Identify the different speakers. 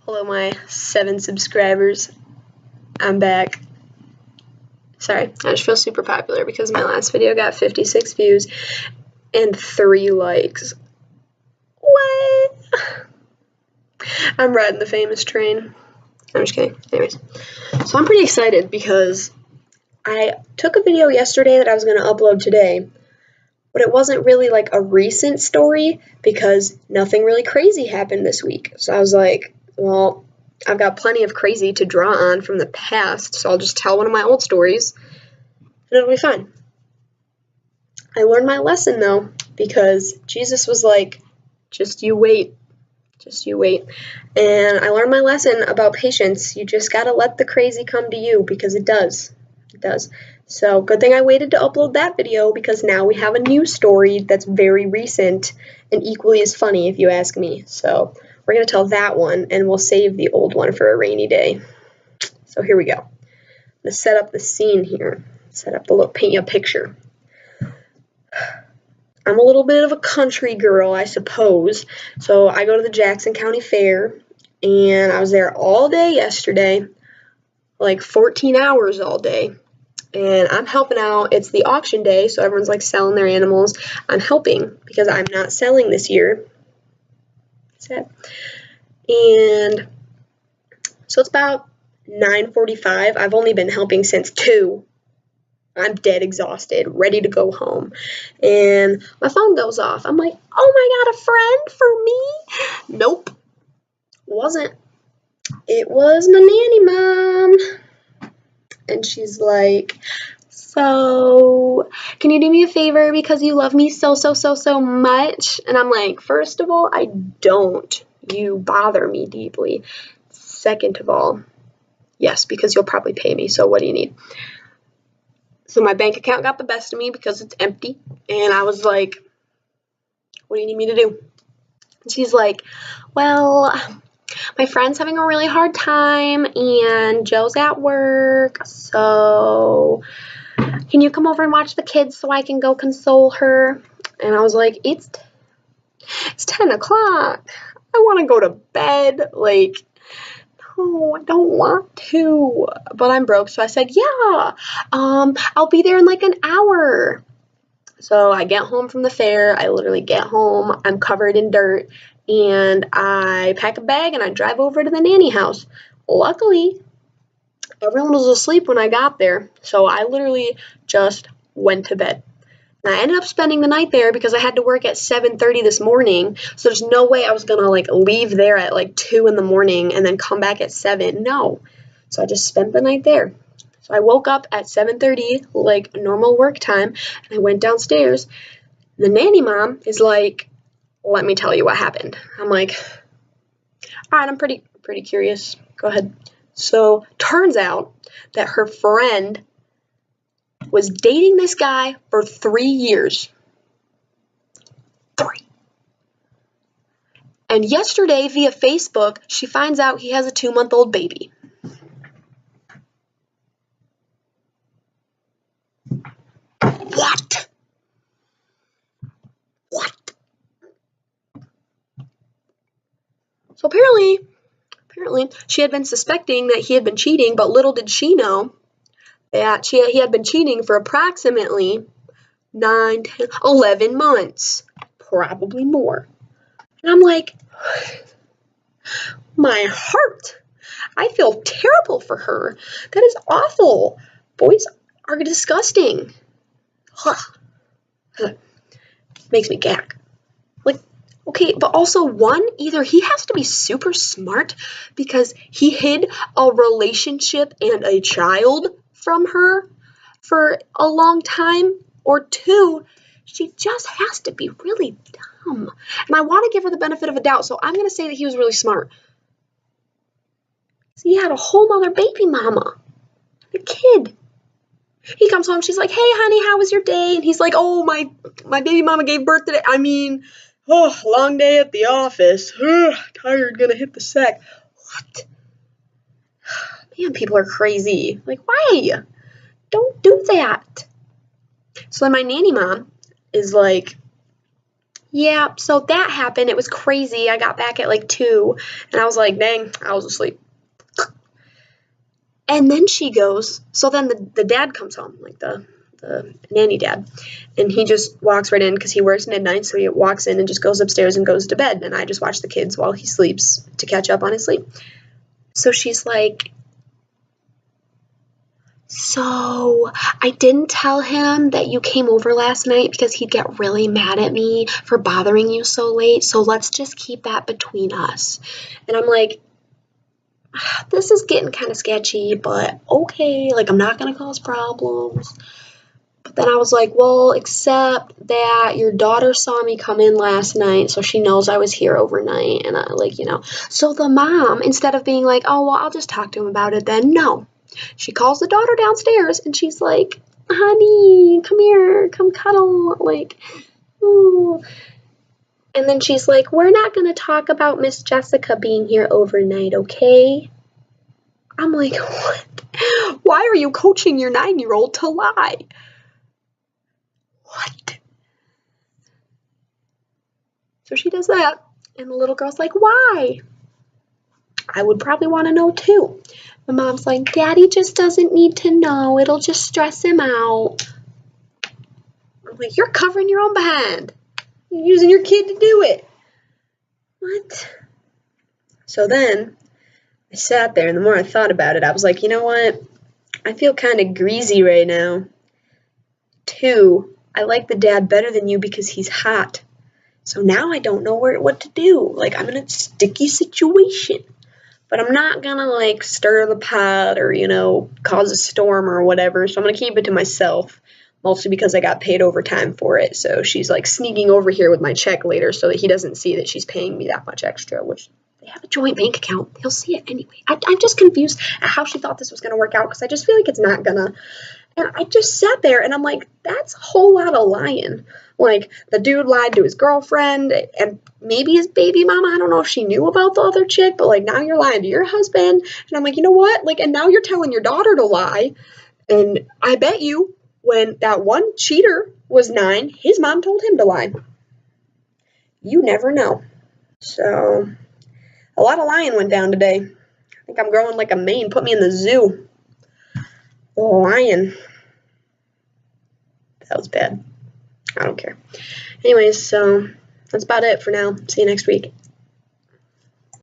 Speaker 1: Hello, my 7 subscribers. I'm back. Sorry, I just feel super popular because my last video got 56 views and 3 likes. What? I'm riding the famous train. I'm just kidding. Anyways, so I'm pretty excited because I took a video yesterday that I was going to upload today, but it wasn't really like a recent story because nothing really crazy happened this week. So I was like, well, I've got plenty of crazy to draw on from the past, so I'll just tell one of my old stories, and it'll be fine. I learned my lesson, though, because Jesus was like, just you wait. Just you wait. And I learned my lesson about patience. You just gotta let the crazy come to you, because it does. It does. So good thing I waited to upload that video, because now we have a new story that's very recent and equally as funny, if you ask me. So we're going to tell that one, and we'll save the old one for a rainy day. So here we go. I'm going to set up the scene here. Paint you a picture. I'm a little bit of a country girl, I suppose. So I go to the Jackson County Fair, and I was there all day yesterday, like 14 hours all day. And I'm helping out. It's the auction day, so everyone's like selling their animals. I'm helping because I'm not selling this year. Sad. And so it's about 9:45. I've only been helping since 2. I'm dead exhausted, ready to go home. And my phone goes off. I'm like, oh my God, a friend for me? Nope. Wasn't. It was my nanny mom. And she's like, so can you do me a favor because you love me so much? And I'm like, first of all, I don't. You bother me deeply. Second of all, yes, because you'll probably pay me, so what do you need? So my bank account got the best of me because it's empty, and I was like, what do you need me to do? And she's like, well, my friend's having a really hard time, and Joe's at work, so can you come over and watch the kids so I can go console her? And I was like, it's 10 o'clock. I want to go to bed. Like, no, I don't want to. But I'm broke, so I said, yeah, I'll be there in like an hour. So I get home from the fair. I literally get home. I'm covered in dirt. And I pack a bag and I drive over to the nanny house. Luckily, everyone was asleep when I got there. So I literally just went to bed. And I ended up spending the night there because I had to work at 7:30 this morning. So there's no way I was going to like leave there at like 2 in the morning and then come back at 7. No. So I just spent the night there. So I woke up at 7:30, like normal work time, and I went downstairs. The nanny mom is like, let me tell you what happened. I'm like, all right, I'm pretty curious. Go ahead. So turns out that her friend was dating this guy for 3 years. 3. And yesterday, via Facebook, she finds out he has a 2-month-old baby. What? So apparently, she had been suspecting that he had been cheating, but little did she know that he had been cheating for approximately 9, 10, 11 months. Probably more. And I'm like, my heart. I feel terrible for her. That is awful. Boys are disgusting. Makes me gag. Like, okay, but also either he has to be super smart because he hid a relationship and a child from her for a long time, or 2, she just has to be really dumb. And I want to give her the benefit of a doubt, so I'm going to say that he was really smart. So he had a whole other baby mama, a kid. He comes home, she's like, hey, honey, how was your day? And he's like, oh, my baby mama gave birth today. I mean, long day at the office. Tired, gonna hit the sack. What? Man, people are crazy. Like, why? Don't do that. So then my nanny mom is like, Yeah, so that happened. It was crazy. I got back at like 2, and I was like, dang, I was asleep. And then she goes, so then the dad comes home, like the nanny dad, and he just walks right in because he works midnight, so he walks in and just goes upstairs and goes to bed, and I just watch the kids while he sleeps to catch up on his sleep. So she's like, so I didn't tell him that you came over last night because he'd get really mad at me for bothering you so late, so let's just keep that between us. And I'm like, this is getting kind of sketchy, but okay, like I'm not gonna cause problems. But then I was like, well, except that your daughter saw me come in last night, so she knows I was here overnight, and I like, So the mom, instead of being like, oh, well, I'll just talk to him about it then, no. She calls the daughter downstairs, and she's like, honey, come here, come cuddle, like, ooh. And then she's like, we're not gonna talk about Miss Jessica being here overnight, okay? I'm like, what? Why are you coaching your 9-year-old to lie? What? So she does that, and the little girl's like, why? I would probably want to know too. The mom's like, Daddy just doesn't need to know. It'll just stress him out. I'm like, you're covering your own behind. You're using your kid to do it. What? So then I sat there, and the more I thought about it, I was like, you know what? I feel kind of greasy right now. 2, I like the dad better than you because he's hot. So now I don't know what to do. Like, I'm in a sticky situation. But I'm not gonna, like, stir the pot or, cause a storm or whatever. So I'm gonna keep it to myself. Mostly because I got paid overtime for it. So she's, like, sneaking over here with my check later so that he doesn't see that she's paying me that much extra, which they have a joint bank account. He'll see it anyway. I'm just confused at how she thought this was gonna work out because I just feel like it's not gonna. And I just sat there and I'm like, that's a whole lot of lying. Like, the dude lied to his girlfriend and maybe his baby mama. I don't know if she knew about the other chick, but like, now you're lying to your husband. And I'm like, you know what? Like, and now you're telling your daughter to lie. And I bet you when that one cheater was 9, his mom told him to lie. You never know. So, a lot of lying went down today. I think I'm growing like a mane. Put me in the zoo. Lying. That was bad. I don't care. Anyways, so that's about it for now. See you next week.